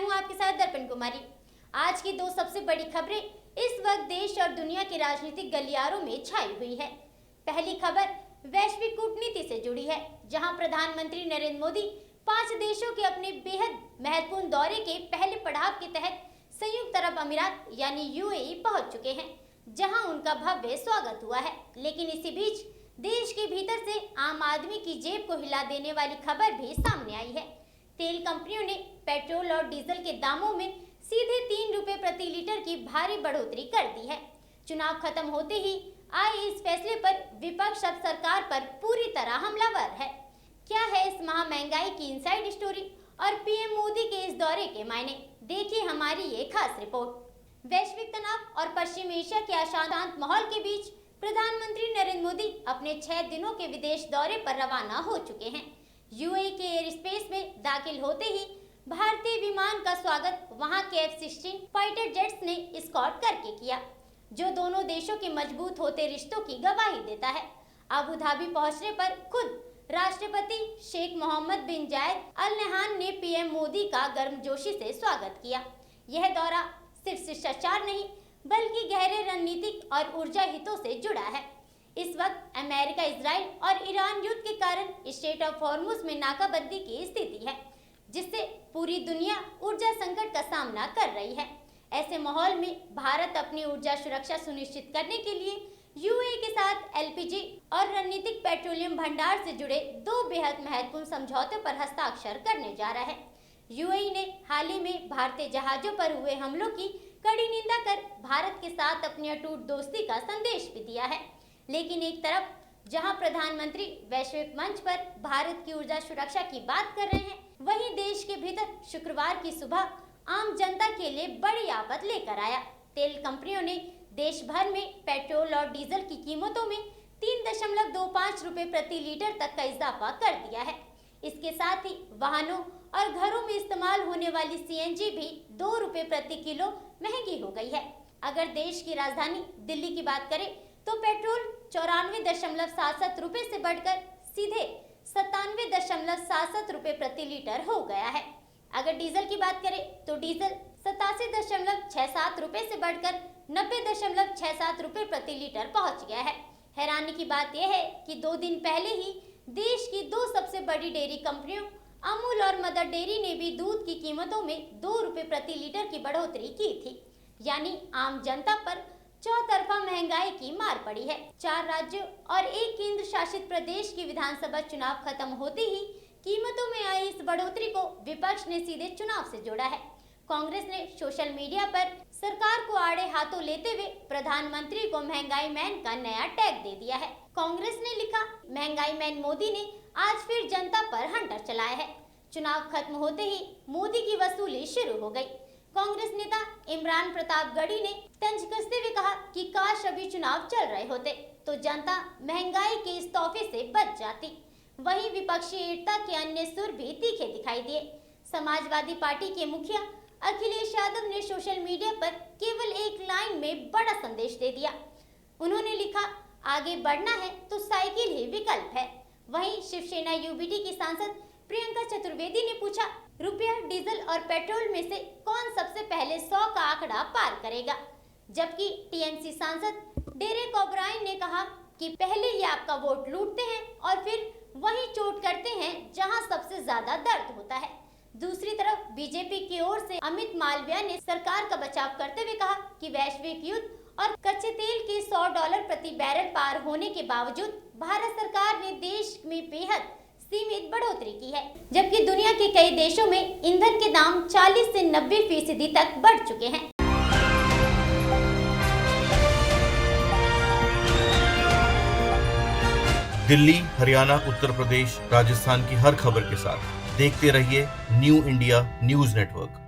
हूं आपके साथ दर्पण कुमारी। आज की दो सबसे बड़ी खबरें इस वक्त देश और दुनिया के राजनीतिक गलियारों में छाई हुई है। पहली खबर वैश्विक कूटनीति से जुड़ी है, जहां प्रधानमंत्री नरेंद्र मोदी 5 देशों के अपने बेहद महत्वपूर्ण दौरे के पहले पड़ाव के तहत संयुक्त अरब अमीरात यानी यूएई पहुंच चुके हैं, जहां उनका भव्य स्वागत हुआ है। लेकिन इसी बीच देश के भीतर से आम आदमी की जेब को हिला देने वाली खबर भी सामने आई है। तेल कंपनियों ने पेट्रोल और डीजल के दामों में सीधे 3 रुपए प्रति लीटर की भारी बढ़ोतरी कर दी है। चुनाव खत्म होते ही आए इस फैसले पर विपक्ष अब सरकार पर पूरी तरह हमलावर है। क्या है इस महा महंगाई की इनसाइड स्टोरी और पीएम मोदी के इस दौरे के मायने, देखिए हमारी ये खास रिपोर्ट। वैश्विक तनाव और पश्चिम एशिया के अशांत माहौल के बीच प्रधानमंत्री नरेंद्र मोदी अपने 6 दिनों के विदेश दौरे पर रवाना हो चुके हैं। यूएई के एयर स्पेस में दाखिल होते ही भारतीय विमान का स्वागत वहां के F-16 फाइटर जेट्स ने एस्कॉर्ट करके किया, जो दोनों देशों के मजबूत होते रिश्तों की गवाही देता है। अबू धाबी पहुंचने पर खुद राष्ट्रपति शेख मोहम्मद बिन जायद अल नहयान ने पीएम मोदी का गर्मजोशी से स्वागत किया। यह दौरा सिर्फ शिष्टाचार नहीं बल्कि गहरे रणनीतिक और ऊर्जा हितों से जुड़ा है। इस वक्त अमेरिका, इजराइल और ईरान युद्ध के कारण स्ट्रेट ऑफ हॉर्मुज में नाकाबंदी की स्थिति है, जिससे पूरी दुनिया ऊर्जा संकट का सामना कर रही है। ऐसे माहौल में भारत अपनी ऊर्जा सुरक्षा सुनिश्चित करने के लिए यूएई के साथ एलपीजी और रणनीतिक पेट्रोलियम भंडार से जुड़े 2 बेहद महत्वपूर्ण समझौते पर हस्ताक्षर करने जा रहा है। यूएई ने हाल ही में भारतीय जहाजों पर हुए हमलों की कड़ी निंदा कर भारत के साथ अपनी अटूट दोस्ती का संदेश भी दिया है। लेकिन एक तरफ जहां प्रधानमंत्री वैश्विक मंच पर भारत की ऊर्जा सुरक्षा की बात कर रहे हैं, वहीं देश के भीतर शुक्रवार की सुबह आम जनता के लिए बड़ी आफत लेकर आया। तेल कंपनियों ने देश भर में पेट्रोल और डीजल की कीमतों में 3.25 रुपए प्रति लीटर तक का इजाफा कर दिया है। इसके साथ ही वाहनों और घरों में इस्तेमाल होने वाली सीएनजी भी 2 रुपए प्रति किलो महंगी हो गई है। अगर देश की राजधानी दिल्ली की बात करें तो पेट्रोल 94.77 रुपए से बढ़कर सीधे 97.77 रुपए प्रति लीटर हो गया है। अगर डीजल की बात करें तो डीजल 87.67 रुपए से बढ़कर 90.67 रुपए प्रति लीटर पहुंच गया है। हैरानी की बात यह है कि 2 दिन पहले ही देश की 2 सबसे बड़ी डेयरी कंपनियों अमूल और मदर डेयरी ने भी दूध की कीमतों में 2 रुपए प्रति लीटर की बढ़ोतरी की थी। यानी आम जनता पर चौतरफा महंगाई की मार पड़ी है। 4 राज्यों और 1 केंद्र शासित प्रदेश की विधानसभा चुनाव खत्म होते ही कीमतों में आई इस बढ़ोतरी को विपक्ष ने सीधे चुनाव से जोड़ा है। कांग्रेस ने सोशल मीडिया पर सरकार को आड़े हाथों लेते हुए प्रधानमंत्री को महंगाई मैन का नया टैग दे दिया है। कांग्रेस ने लिखा, महंगाई मैन मोदी ने आज फिर जनता पर हंटर चलाया है। चुनाव खत्म होते ही मोदी की वसूली शुरू हो गई। कांग्रेस नेता इमरान प्रतापगढ़ी ने तंज कसते हुए कहा कि काश अभी चुनाव चल रहे होते तो जनता महंगाई के इस तोहफे से बच जाती। वहीं विपक्षी एकता के अन्य सुर भी तीखे दिखाई दिए। समाजवादी पार्टी के मुखिया अखिलेश यादव ने सोशल मीडिया पर केवल एक लाइन में बड़ा संदेश दे दिया। उन्होंने लिखा, आगे बढ़ना है तो साइकिल ही विकल्प है। वहीं शिवसेना यूबीटी की सांसद प्रियंका चतुर्वेदी ने पूछा, रुपया, डीजल और पेट्रोल में से कौन सबसे पहले 100 का आंकड़ा पार करेगा? जबकि टीएमसी सांसद डेरेक ओब्रायन ने कहा कि पहले ही आपका वोट लूटते हैं और फिर वही चोट करते हैं जहां सबसे ज्यादा दर्द होता है। दूसरी तरफ बीजेपी की ओर से अमित मालविया ने सरकार का बचाव करते हुए कहा कि वैश्विक युद्ध और कच्चे तेल के $100 प्रति बैरल पार होने के बावजूद भारत सरकार ने देश में बेहद सीमित बढ़ोतरी की है, जबकि दुनिया के कई देशों में ईंधन के दाम 40 से 90% तक बढ़ चुके हैं। दिल्ली, हरियाणा, उत्तर प्रदेश, राजस्थान की हर खबर के साथ देखते रहिए न्यू इंडिया न्यूज नेटवर्क।